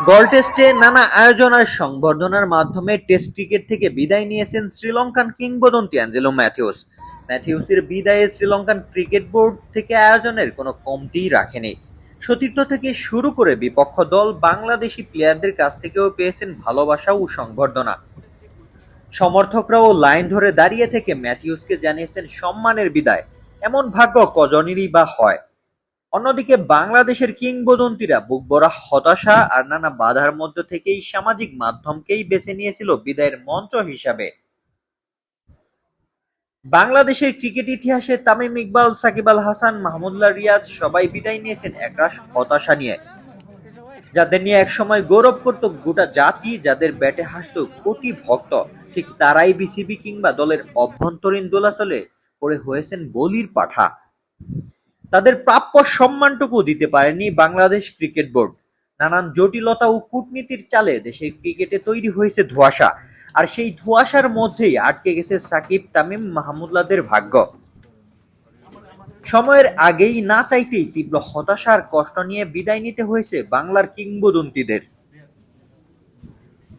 গল টেস্টে নানা আয়োজন আর সংবর্ধনার মাধ্যমে টেস্ট ক্রিকেট থেকে বিদায় নিয়েছেন শ্রীলঙ্কান কিংবদন্তি অ্যাঞ্জেলো ম্যাথিউস। ম্যাথিউসের বিদায়ে শ্রীলঙ্কান ক্রিকেট বোর্ড থেকে আয়োজনের কোনো কমতিই রাখেনি। সতীর্থ থেকে শুরু করে বিপক্ষ দল বাংলাদেশি প্লেয়ারদের কাছ থেকেও পেয়েছেন ভালোবাসা ও সংবর্ধনা। সমর্থকরাও লাইন ধরে দাঁড়িয়ে থেকে ম্যাথিউসকে জানিয়েছেন সম্মানের বিদায়। এমন ভাগ্য কজনেরই বা হয়। অন্যদিকে বাংলাদেশের কিংবদন্তিরা বুকভরা হতাশা আর নানা বাধার মধ্য থেকেই সামাজিক মাধ্যমকেই বেছে নিয়েছিল বিদায়ের মঞ্চ হিসাবে। বাংলাদেশের ক্রিকেট ইতিহাসে তামিম ইকবাল, সাকিব আল হাসান, মাহমুদুল্লাহ রিয়াদ সবাই বিদায় নিয়েছেন একরাশ হতাশা নিয়ে। যাদের নিয়ে একসময় গৌরব করত গোটা জাতি, যাদের ব্যাটে হাসত কোটি ভক্ত, ঠিক তারাই বিসিবি কিংবা দলের অভ্যন্তরীণ দোলাচলে পড়ে হয়েছেন বলির পাঠা। তাদের প্রাপ্য সম্মানটুকু দিতে পারেনি বাংলাদেশ ক্রিকেট বোর্ড। নানান জটিলতা ও কূটনীতির চালে দেশের ক্রিকেটে তৈরি হয়েছে ধোঁয়াশা, আর সেই ধোঁয়াশার মধ্যেই আটকে গেছে সাকিব, তামিম, মাহমুদুল্লাহদের ভাগ্য। সময়ের আগেই না চাইতেই তীব্র হতাশার কষ্ট নিয়ে বিদায় নিতে হয়েছে বাংলার কিংবদন্তিদের।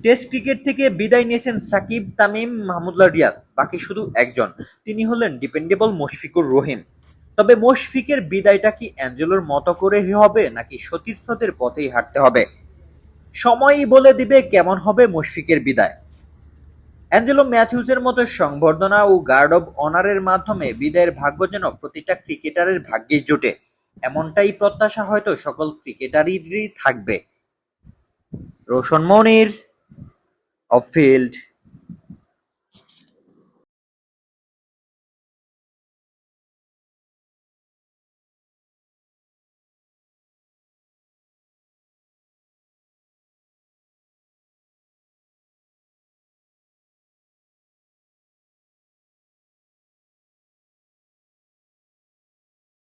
টেস্ট ক্রিকেট থেকে বিদায় নিয়েছেন সাকিব, তামিম, মাহমুদুল্লাহ রিয়াদ। বাকি শুধু একজন, তিনি হলেন ডিপেন্ডেবল মুশফিকুর রহিম। তবে মুশফিকের বিদায়টা কি অ্যাঞ্জেলোর মতো করে হবে, নাকি সতীর্থদের পথেই হাঁটতে হবে? সময়ই বলে দিবে কেমন হবে মুশফিকের বিদায়। অ্যাঞ্জেলো ম্যাথিউসের মতো সংবর্ধনা ও গার্ড অব অনারের মাধ্যমে বিদায়ের ভাগ্য যেন প্রতিটা ক্রিকেটারের ভাগ্যে জোটে, এমনটাই প্রত্যাশা হয়তো সকল ক্রিকেটারেরই থাকবে। রোশন মনির, অফ ফিল্ড।